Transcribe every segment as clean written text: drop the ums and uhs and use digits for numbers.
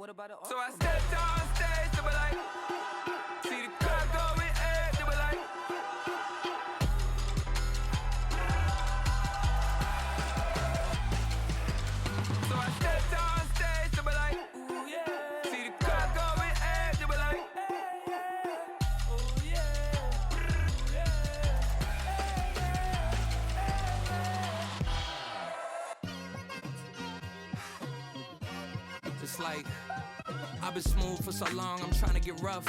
So I stepped on stage, they were like, see the crowd going air, they were like. So I stepped on stage, they were like, ooh yeah. See the crowd going air, they were like, oh yeah, Just like I've been smooth for so long, I'm trying to get rough.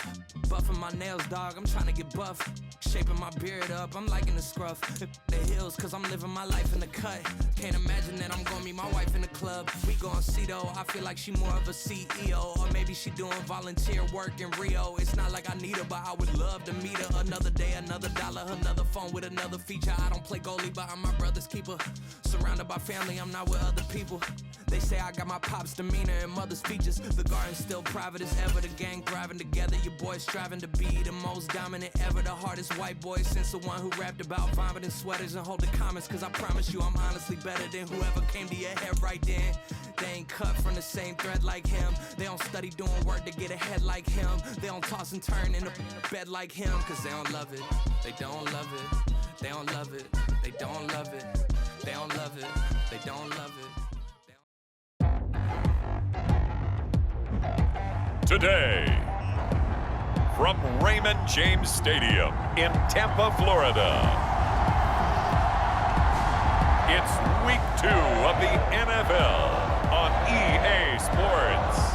Buffing my nails, dog, I'm trying to get buff. Shaping my beard up, I'm liking the scruff. The hills, cause I'm living my life in the cut. Can't imagine that I'm gonna meet my wife in the club. We gon' see though, I feel like she more of a CEO. Or maybe she doing volunteer work in Rio. It's not like I need her, but I would love to meet her. Another day, another dollar, another phone with another feature. I don't play goalie, but I'm my brother's keeper. Surrounded by family, I'm not with other people. They say I got my pop's demeanor and mother's features. The garden's still private as ever, the gang thriving together. Your boy striving to be the most dominant ever. The hardest white boy since the one who rapped about vomiting sweaters and holding comments. Cause I promise you I'm honestly better than whoever came to your head right then. They ain't cut from the same thread like him. They don't study doing work to get ahead like him. They don't toss and turn in the bed like him. Cause they don't love it, they don't love it. They don't love it, they don't love it. They don't love it, they don't love it. Today, from Raymond James Stadium in Tampa, Florida, it's Week 2 of the NFL on EA Sports.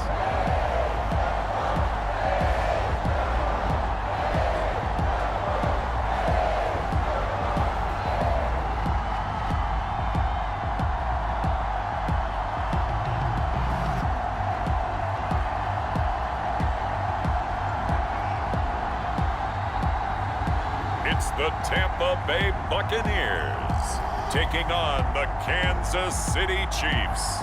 The Tampa Bay Buccaneers taking on the Kansas City Chiefs.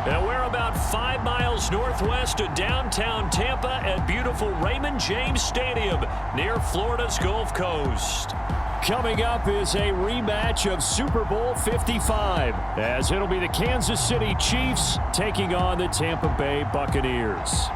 Now we're about 5 miles northwest of downtown Tampa at beautiful Raymond James Stadium near Florida's Gulf Coast. Coming up is a rematch of Super Bowl 55, as it'll be the Kansas City Chiefs taking on the Tampa Bay Buccaneers.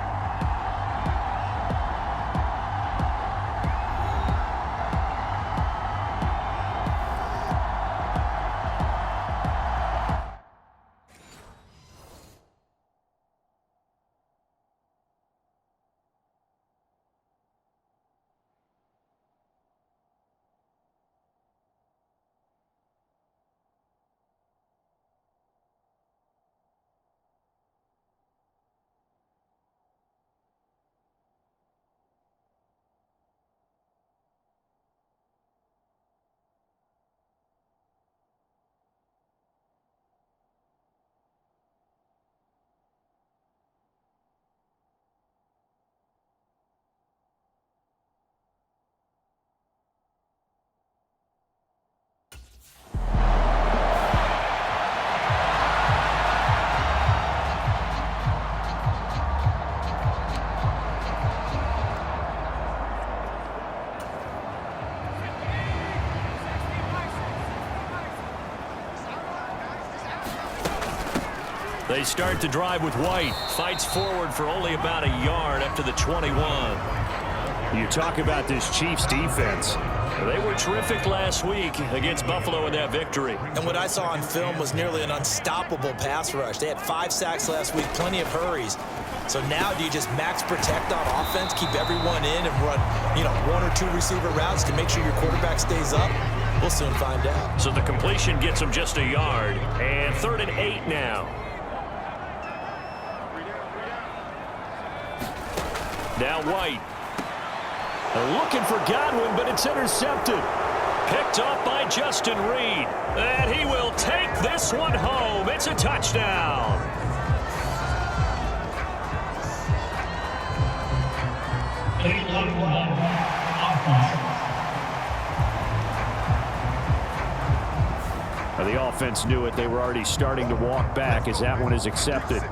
They start the drive with White. Fights forward for only about a yard up to the 21. You talk about this Chiefs defense. They were terrific last week against Buffalo in that victory. And what I saw on film was nearly an unstoppable pass rush. They had 5 sacks last week, plenty of hurries. So now do you just max protect on offense, keep everyone in and run, 1 or 2 receiver routes to make sure your quarterback stays up? We'll soon find out. So the completion gets them just a yard. And 3rd and 8 now. Now White. Looking for Godwin, but it's intercepted. Picked up by Justin Reed. And he will take this one home. It's a touchdown. The offense knew it. They were already starting to walk back as that one is accepted.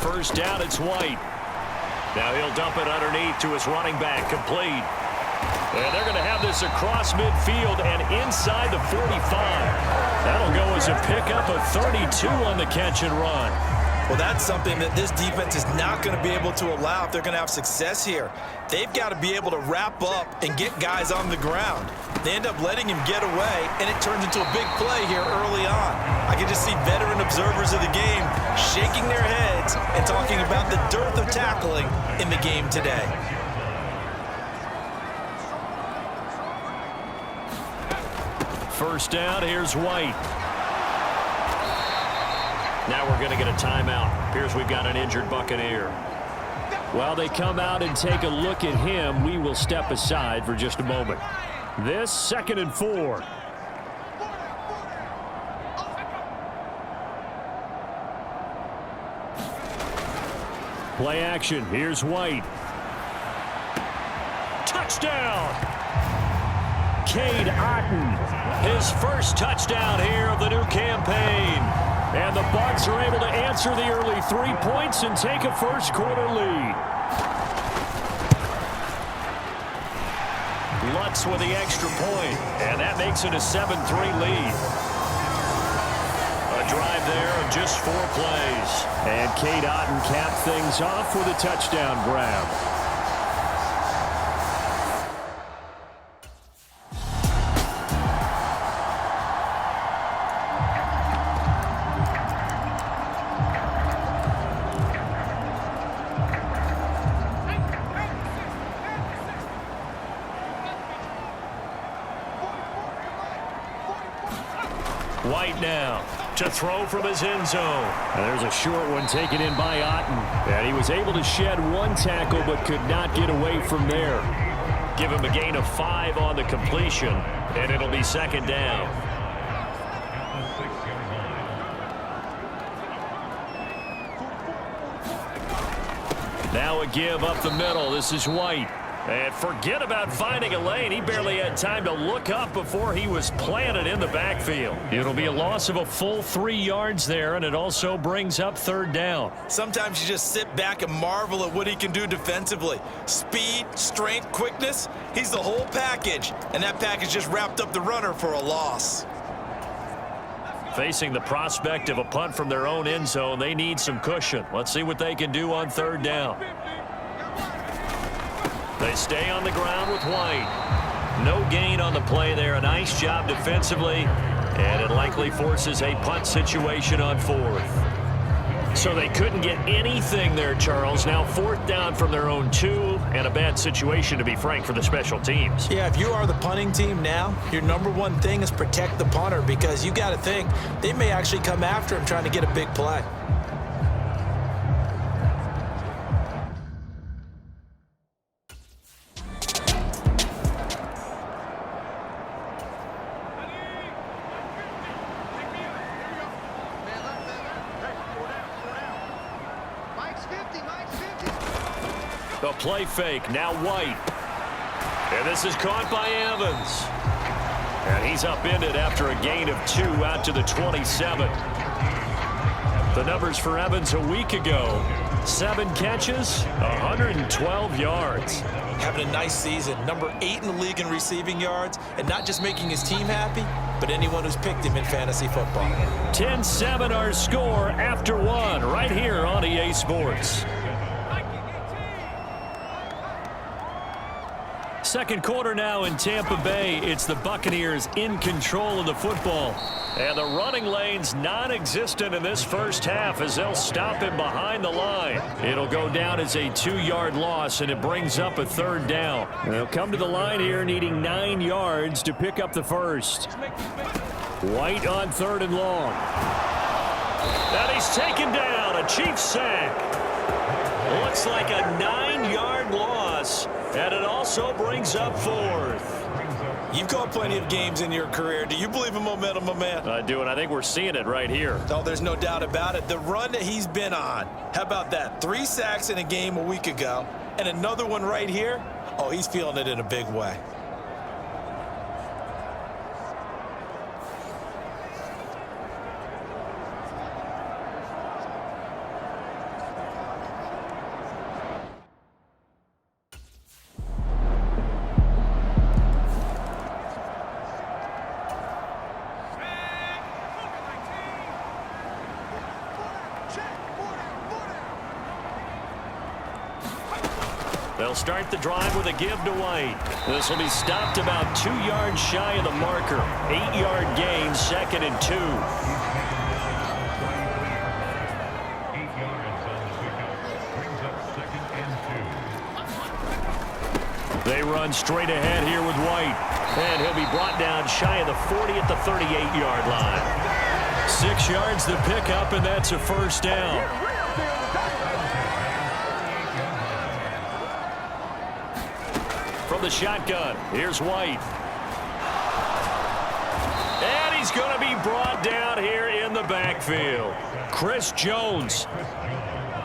first down. It's White. Now he'll dump it underneath to his running back, complete. And they're going to have this across midfield and inside the 45. That'll go as a pickup of 32 on the catch and run. Well, that's something that this defense is not going to be able to allow if they're going to have success here. They've got to be able to wrap up and get guys on the ground. They end up letting him get away, and it turns into a big play here early on. I can just see veteran observers of the game shaking their heads and talking about the dearth of tackling in the game today. First down, here's White. Now we're going to get a timeout. Appears we've got an injured Buccaneer. While they come out and take a look at him, we will step aside for just a moment. This 2nd and 4. Play action. Here's White. Touchdown! Cade Otton, his first touchdown here of the new campaign. And the Bucs are able to answer the early 3 points and take a first-quarter lead. Lutz with the extra point, and that makes it a 7-3 lead. A drive there of just 4 plays. And Cade Otton capped things off with a touchdown grab. White now to throw from his end zone. And there's a short one taken in by Otton. And he was able to shed 1 tackle but could not get away from there. Give him a gain of 5 on the completion, and it'll be 2nd down. Now a give up the middle. This is White. And forget about finding a lane. He barely had time to look up before he was planted in the backfield. It'll be a loss of a full 3 yards there, and it also brings up 3rd down. Sometimes you just sit back and marvel at what he can do defensively. Speed, strength, quickness, he's the whole package. And that package just wrapped up the runner for a loss. Facing the prospect of a punt from their own end zone, they need some cushion. Let's see what they can do on 3rd down. They stay on the ground with White. No gain on the play there. A nice job defensively, and it likely forces a punt situation on 4th. So they couldn't get anything there, Charles. Now 4th down from their own 2, and a bad situation, to be frank, for the special teams. Yeah, if you are the punting team now, your #1 thing is protect the punter, because you got to think they may actually come after him trying to get a big play. A play fake, now White. And this is caught by Evans. And he's upended after a gain of 2 out to the 27. The numbers for Evans a week ago: 7 catches, 112 yards. Having a nice season, #8 in the league in receiving yards, and not just making his team happy, but anyone who's picked him in fantasy football. 10-7 our score after 1 right here on EA Sports. Second quarter now in Tampa Bay. It's the Buccaneers in control of the football. And the running lane's non-existent in this first half as they'll stop him behind the line. It'll go down as a 2-yard loss, and it brings up a 3rd down. They'll come to the line here needing 9 yards to pick up the first. White on 3rd and long. And he's taken down. A Chiefs sack. Looks like a 9-yard loss. And it also brings up 4th. You've caught plenty of games in your career. Do you believe in momentum, my man? I do, and I think we're seeing it right here. Oh, there's no doubt about it. The run that he's been on. How about that? 3 sacks in a game a week ago, and another one right here. Oh, he's feeling it in a big way. They'll start the drive with a give to White. This will be stopped about 2 yards shy of the marker. 8-yard gain, 2nd and 2. They run straight ahead here with White. And he'll be brought down shy of the 40 at the 38-yard line. 6 yards to pick up, and that's a first down. From the shotgun, here's White. And he's going to be brought down here in the backfield. Chris Jones.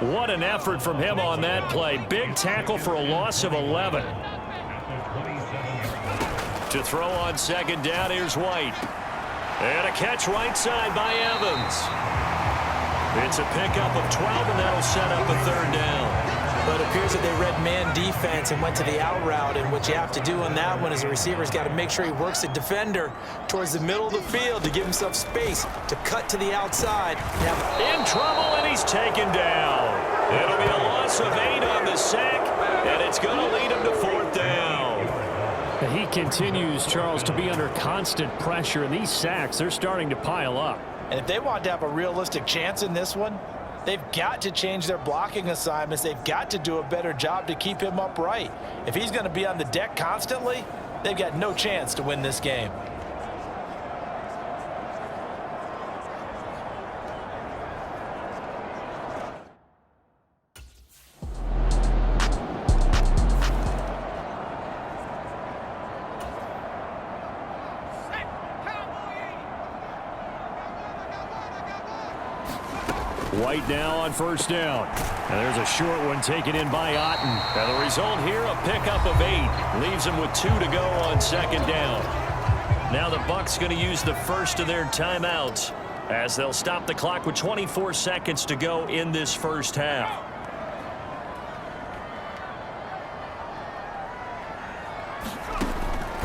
What an effort from him on that play. Big tackle for a loss of 11. To throw on 2nd down, here's White. And a catch right side by Evans. It's a pickup of 12, and that'll set up a 3rd down. But it appears that they read man defense and went to the out route, and what you have to do on that one is the receiver's got to make sure he works the defender towards the middle of the field to give himself space to cut to the outside. In trouble, and he's taken down. It'll be a loss of 8 on the sack, and it's going to lead him to 4th down. He continues, Charles, to be under constant pressure, and these sacks, they're starting to pile up. And if they want to have a realistic chance in this one, they've got to change their blocking assignments. They've got to do a better job to keep him upright. If he's going to be on the deck constantly, they've got no chance to win this game. White now on 1st down. And there's a short one taken in by Otten. And the result here, a pickup of 8. Leaves him with 2 to go on 2nd down. Now the Bucs going to use the first of their timeouts as they'll stop the clock with 24 seconds to go in this first half.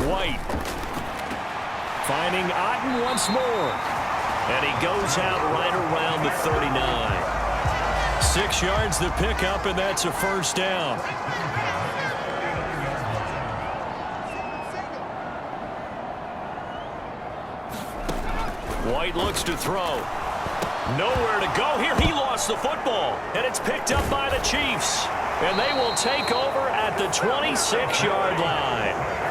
White. Finding Otten once more. And he goes out right around the 39. 6 yards to pick up, and that's a first down. White looks to throw. Nowhere to go here. He lost the football, and it's picked up by the Chiefs. And they will take over at the 26-yard line.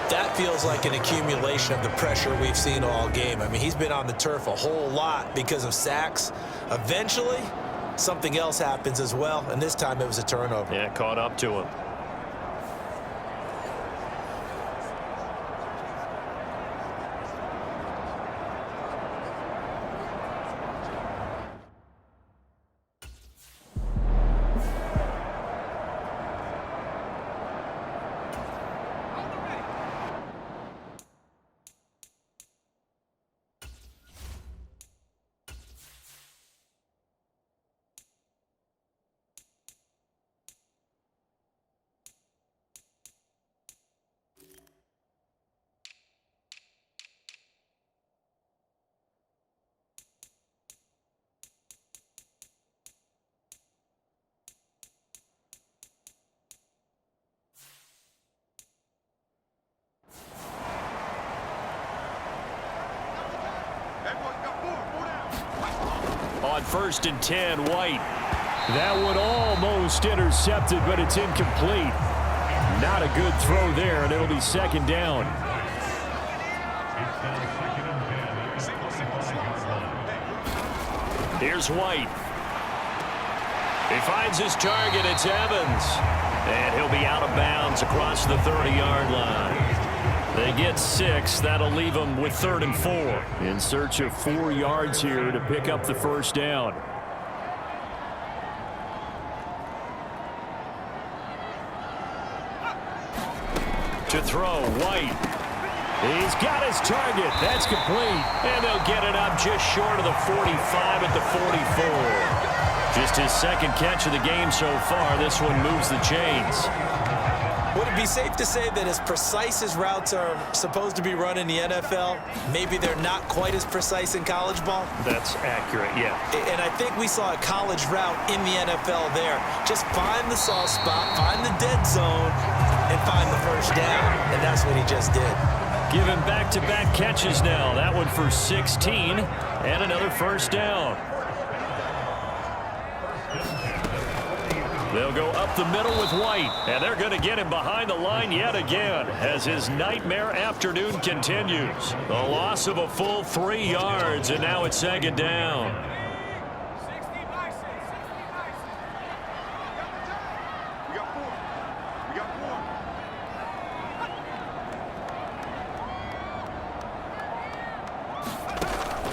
That feels like an accumulation of the pressure we've seen all game. I mean, he's been on the turf a whole lot because of sacks. Eventually, something else happens as well, and this time it was a turnover. Yeah, caught up to him. On 1st and 10, White. That one almost intercepted, but it's incomplete. Not a good throw there, and it'll be 2nd down. Here's White. He finds his target. It's Evans. And he'll be out of bounds across the 30-yard line. They get 6. That'll leave them with 3rd and 4. In search of 4 yards here to pick up the first down. To throw, White. He's got his target. That's complete. And they'll get it up just short of the 45 at the 44. Just his 2nd catch of the game so far. This one moves the chains. Would it be safe to say that as precise as routes are supposed to be run in the NFL, maybe they're not quite as precise in college ball? That's accurate, yeah. And I think we saw a college route in the NFL there. Just find the soft spot, find the dead zone, and find the first down. And that's what he just did. Given back-to-back catches now. That one for 16 and another first down. They'll go up the middle with White, and they're going to get him behind the line yet again as his nightmare afternoon continues. The loss of a full 3 yards, and now it's second down.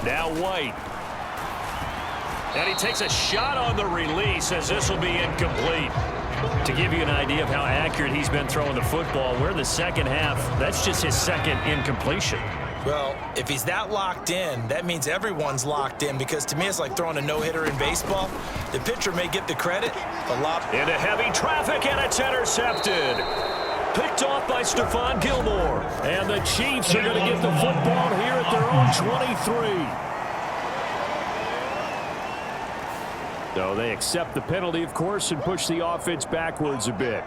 Now White. And he takes a shot on the release as this will be incomplete. To give you an idea of how accurate he's been throwing the football, we're in the second half. That's just his second incompletion. Well, if he's that locked in, that means everyone's locked in, because to me it's like throwing a no-hitter in baseball. The pitcher may get the credit, but into heavy traffic, and it's intercepted. Picked off by Stephon Gilmore. And the Chiefs are going to get the football here at their own 23. So they accept the penalty, of course, and push the offense backwards a bit.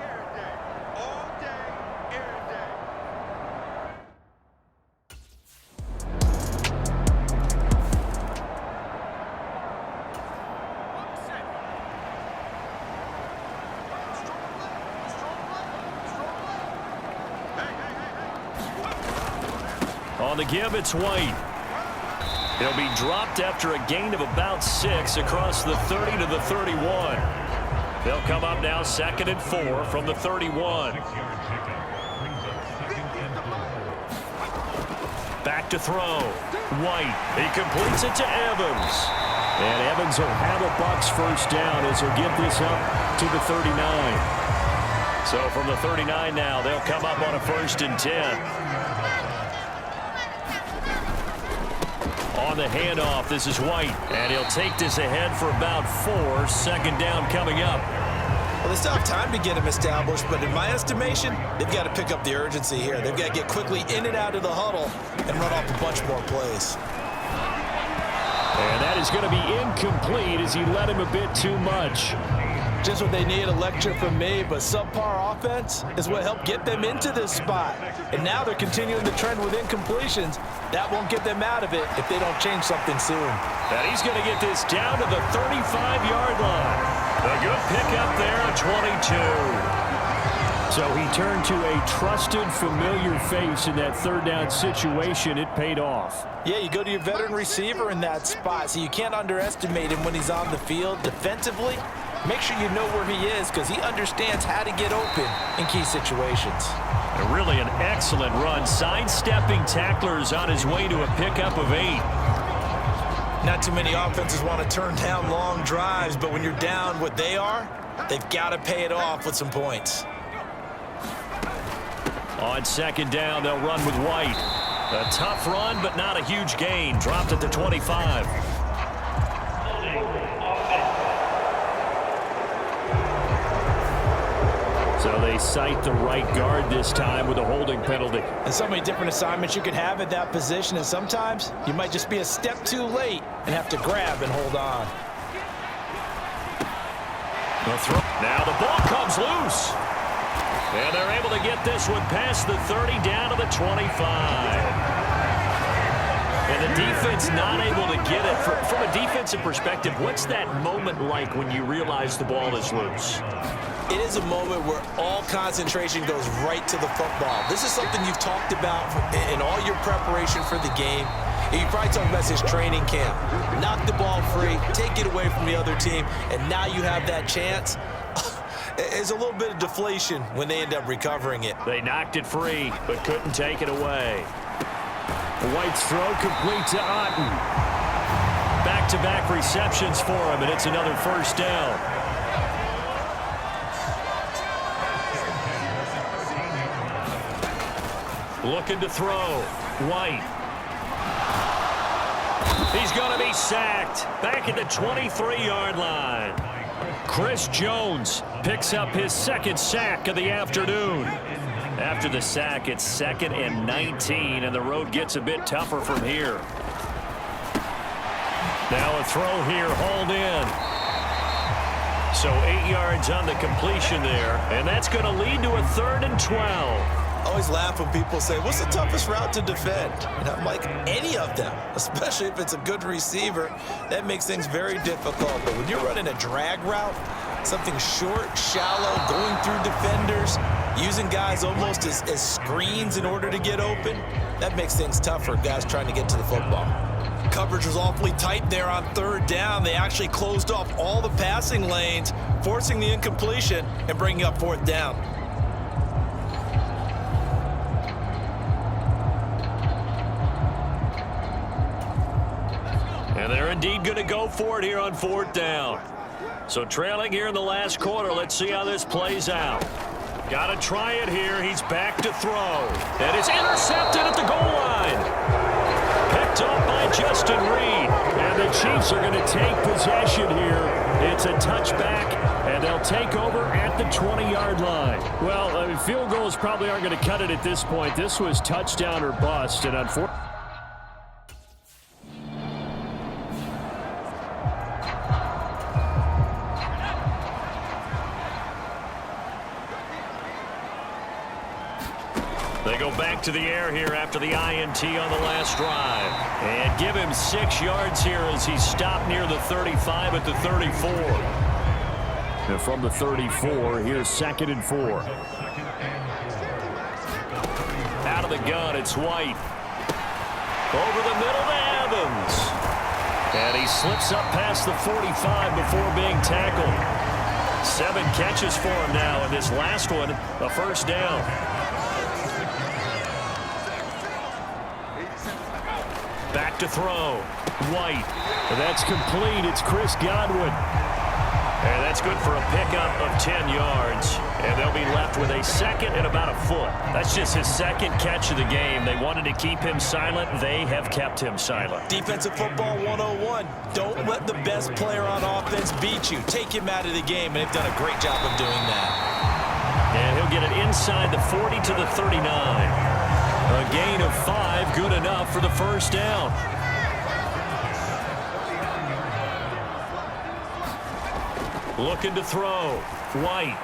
On the give, it's White. He'll be dropped after a gain of about 6 across the 30 to the 31. They'll come up now 2nd and 4 from the 31. Back to throw. White. He completes it to Evans. And Evans will have a Bucs first down as he'll get this up to the 39. So from the 39 now, they'll come up on a 1st and 10. On the handoff, this is White, and he'll take this ahead for about 4. 2nd down coming up. Well, they still have time to get him established, but in my estimation, they've got to pick up the urgency here. They've got to get quickly in and out of the huddle and run off a bunch more plays. And that is going to be incomplete as he let him a bit too much. Just what they need, a lecture from me, but subpar offense is what helped get them into this spot. And now they're continuing the trend with incompletions. That won't get them out of it if they don't change something soon. And he's going to get this down to the 35-yard line. A good pickup there at 22. So he turned to a trusted, familiar face in that 3rd down situation. It paid off. Yeah, you go to your veteran receiver in that spot, so you can't underestimate him when he's on the field defensively. Make sure you know where he is, because he understands how to get open in key situations. And really an excellent run. Sidestepping tacklers on his way to a pickup of 8. Not too many offenses want to turn down long drives, but when you're down what they are, they've got to pay it off with some points. On 2nd down, they'll run with White. A tough run, but not a huge gain. Dropped at the 25. So they cite the right guard this time with a holding penalty. And so many different assignments you could have at that position, and sometimes you might just be a step too late and have to grab and hold on. Now the ball comes loose. And they're able to get this one past the 30 down to the 25. And the defense not able to get it. From a defensive perspective, what's that moment like when you realize the ball is loose? It is a moment where all concentration goes right to the football. This is something you've talked about in all your preparation for the game. You probably talked about this training camp. Knock the ball free, take it away from the other team, and now you have that chance. There's a little bit of deflation when they end up recovering it. They knocked it free, but couldn't take it away. White's throw complete to Otten. Back-to-back receptions for him, and it's another 1st down. Looking to throw. White. He's going to be sacked. Back at the 23-yard line. Chris Jones picks up his second sack of the afternoon. After the sack, it's 2nd and 19, and the road gets a bit tougher from here. Now a throw here, hauled in. So 8 yards on the completion there, and that's going to lead to a 3rd and 12. I always laugh when people say, what's the toughest route to defend? And I'm like, any of them, especially if it's a good receiver. That makes things very difficult. But when you're running a drag route, something short, shallow, going through defenders, using guys almost as screens in order to get open, that makes things tougher, guys trying to get to the football. Coverage was awfully tight there on 3rd down. They actually closed off all the passing lanes, forcing the incompletion and bringing up 4th down. And they're indeed going to go for it here on 4th down. So trailing here in the last quarter. Let's see how this plays out. Got to try it here. He's back to throw. And it's intercepted at the goal line. Picked up by Justin Reed. And the Chiefs are going to take possession here. It's a touchback, and they'll take over at the 20-yard line. Well, I mean, field goals probably aren't going to cut it at this point. This was touchdown or bust, and unfortunately, they go back to the air here after the INT on the last drive. And give him 6 yards here as he stopped near the 35 at the 34. and from the 34, here's 2nd and 4. Out of the gun, it's White. Over the middle to Evans. And he slips up past the 45 before being tackled. 7 catches for him now, and this last one, a 1st down. Back to throw. White. And that's complete. It's Chris Godwin. And that's good for a pickup of 10 yards. And they'll be left with a 2nd and about a foot. That's just his 2nd catch of the game. They wanted to keep him silent. They have kept him silent. Defensive football 101. Don't let the best player on offense beat you. Take him out of the game, and they've done a great job of doing that. And he'll get it inside the 40 to the 39. A gain of 5, good enough for the 1st down. Looking to throw. White.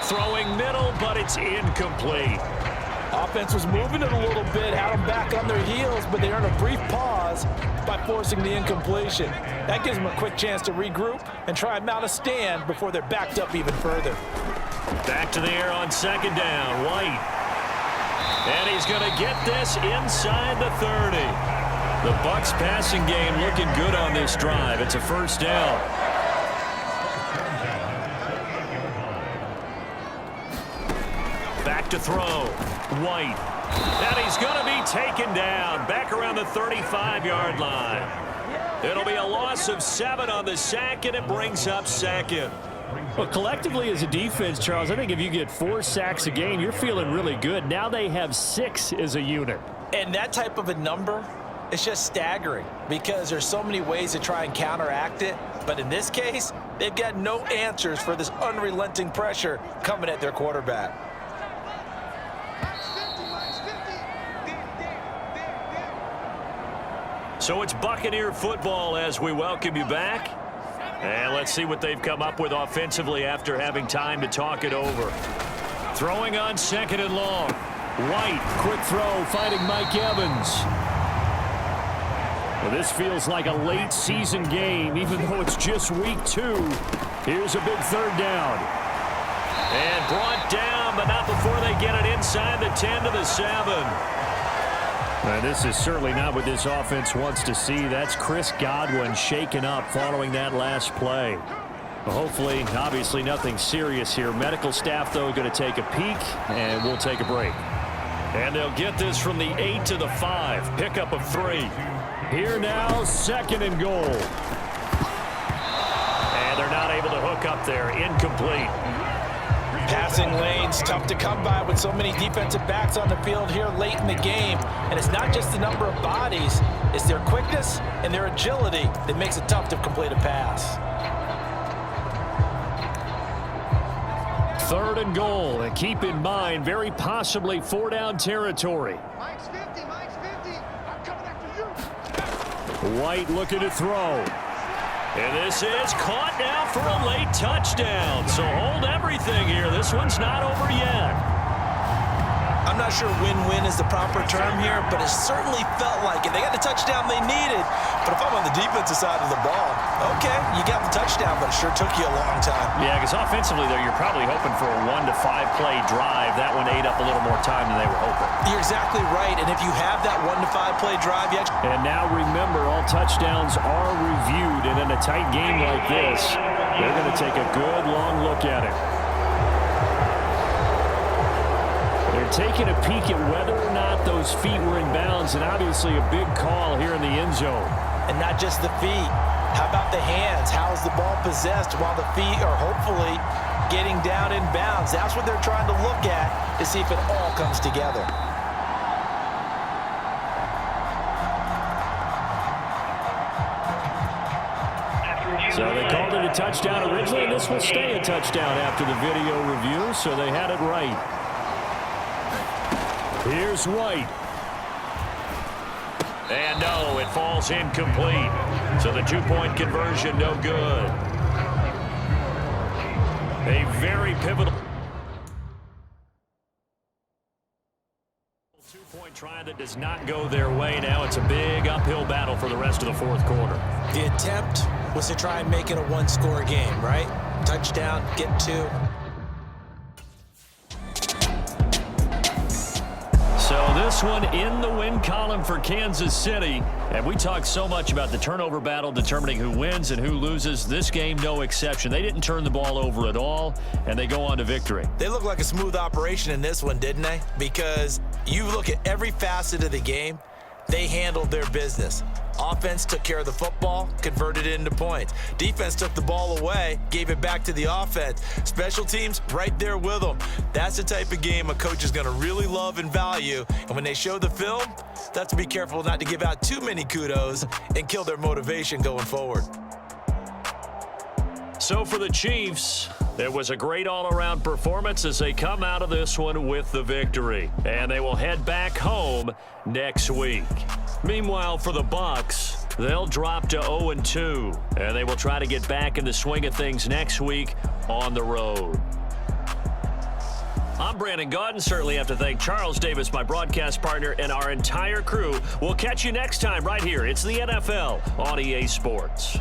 Throwing middle, but it's incomplete. Offense was moving it a little bit, had them back on their heels, but they earned a brief pause by forcing the incompletion. That gives them a quick chance to regroup and try and mount a stand before they're backed up even further. Back to the air on 2nd down. White. And he's going to get this inside the 30. The Bucs passing game looking good on this drive. It's a 1st down. Back to throw. White. And he's going to be taken down back around the 35-yard line. It'll be a loss of 7 on the sack, and it brings up 2nd. Well, collectively as a defense, Charles, I think if you get 4 sacks a game, you're feeling really good. Now they have 6 as a unit. And that type of a number, it's just staggering because there's so many ways to try and counteract it. But in this case, they've got no answers for this unrelenting pressure coming at their quarterback. So it's Buccaneer football as we welcome you back. And let's see what they've come up with offensively after having time to talk it over. Throwing on 2nd and long. White, quick throw, finding Mike Evans. Well, this feels like a late season game, even though it's just week 2. Here's a big 3rd down. And brought down, but not before they get it inside the 10 to the 7. This is certainly not what this offense wants to see. That's Chris Godwin shaken up following that last play. Well, hopefully, obviously nothing serious here. Medical staff, though, going to take a peek, and we'll take a break. And they'll get this from the 8 to the 5. Pickup of 3. Here now, 2nd and goal. And they're not able to hook up there. Incomplete. Passing lanes, tough to come by with so many defensive backs on the field here late in the game. And it's not just the number of bodies, it's their quickness and their agility that makes it tough to complete a pass. 3rd and goal. And keep in mind, very possibly 4-down territory. Mike's 50, Mike's 50. I'm coming after you. White looking to throw. And this is caught now for a late touchdown. So hold everything here. This one's not over yet. I'm not sure win-win is the proper term here, but it certainly felt like it. They got the touchdown they needed, but if I'm on the defensive side of the ball, okay, you got the touchdown, but it sure took you a long time. Yeah, because offensively, though, you're probably hoping for a 1 to 5 play drive. That one ate up a little more time than they were hoping. You're exactly right, and if you have that 1 to 5 play drive, you actually... And now remember, all touchdowns are reviewed, and in a tight game like this, they're going to take a good long look at it. They're taking a peek at whether or not those feet were in bounds, and obviously a big call here in the end zone. And not just the feet. How about the hands? How's the ball possessed while the feet are hopefully getting down in bounds? That's what they're trying to look at to see if it all comes together. So they called it a touchdown originally, and this will stay a touchdown after the video review, so they had it right. Here's White. And no, it falls incomplete. So the 2-point conversion, no good. A very pivotal 2-point try that does not go their way. Now it's a big uphill battle for the rest of the 4th quarter. The attempt was to try and make it a 1-score game, right? Touchdown, get 2. So this one in the win column for Kansas City. And we talked so much about the turnover battle determining who wins and who loses. This game, no exception. They didn't turn the ball over at all, and they go on to victory. They look like a smooth operation in this one, didn't they? Because you look at every facet of the game, they handled their business. Offense took care of the football, converted it into points. Defense took the ball away, gave it back to the offense. Special teams, right there with them. That's the type of game a coach is going to really love and value. And when they show the film, they have to be careful not to give out too many kudos and kill their motivation going forward. So for the Chiefs, it was a great all-around performance as they come out of this one with the victory. And they will head back home next week. Meanwhile, for the Bucs, they'll drop to 0-2, and they will try to get back in the swing of things next week on the road. I'm Brandon Gaudin. Certainly have to thank Charles Davis, my broadcast partner, and our entire crew. We'll catch you next time right here. It's the NFL on EA Sports.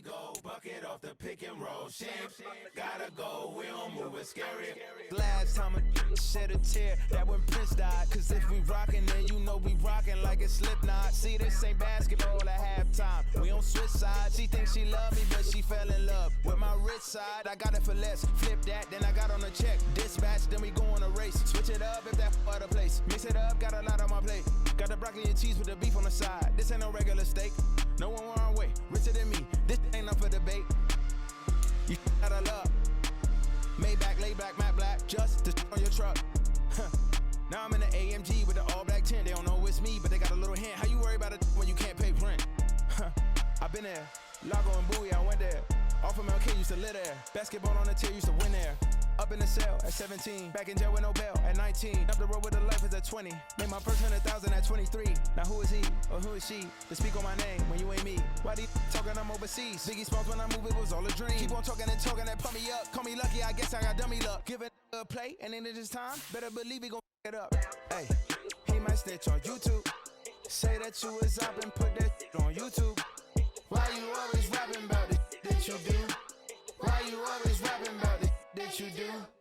we go, bucket off the pick and roll. Shit, gotta go, we don't move it scary. Last time a shed a tear, that when Prince died. Cause if we rockin', then you know we rockin' like it's Slipknot. See, this ain't basketball at halftime. We on switch sides. She thinks she love me, but she fell in love with my rich side. I got it for less. Flip that, then I got on a check. Dispatch, then we go on a race. Switch it up if that other place. Mix it up, got a lot on my plate. Got the broccoli and cheese with the beef on the side. This ain't no regular steak. No one wrong way, richer than me. This ain't up for debate. You out of luck. Maybach, lay back, matte black, just to on your truck. Now I'm in the AMG with the all black tint. They don't know it's me, but they got a little hint. How you worry about it when you can't pay rent? I've been there. Lago and Bowie, I went there. Off of MLK, used to live there. Basketball on the tier, used to win there. Up in the cell at 17. Back in jail with no bail at 19. Up the road with the life is at 20. Made my first 100,000 at 23. Now who is he or who is she to speak on my name when you ain't me? Why they talking I'm overseas? Biggie Smalls when I move, it was all a dream. Keep on talking and pump me up. Call me lucky, I guess I got dummy luck. Give it a play and then this time, better believe he gon' it up. Hey, he might snitch on YouTube. Say that you was up and put that on YouTube. Why you always rapping about it that you do? Why you always rapping about it that you do?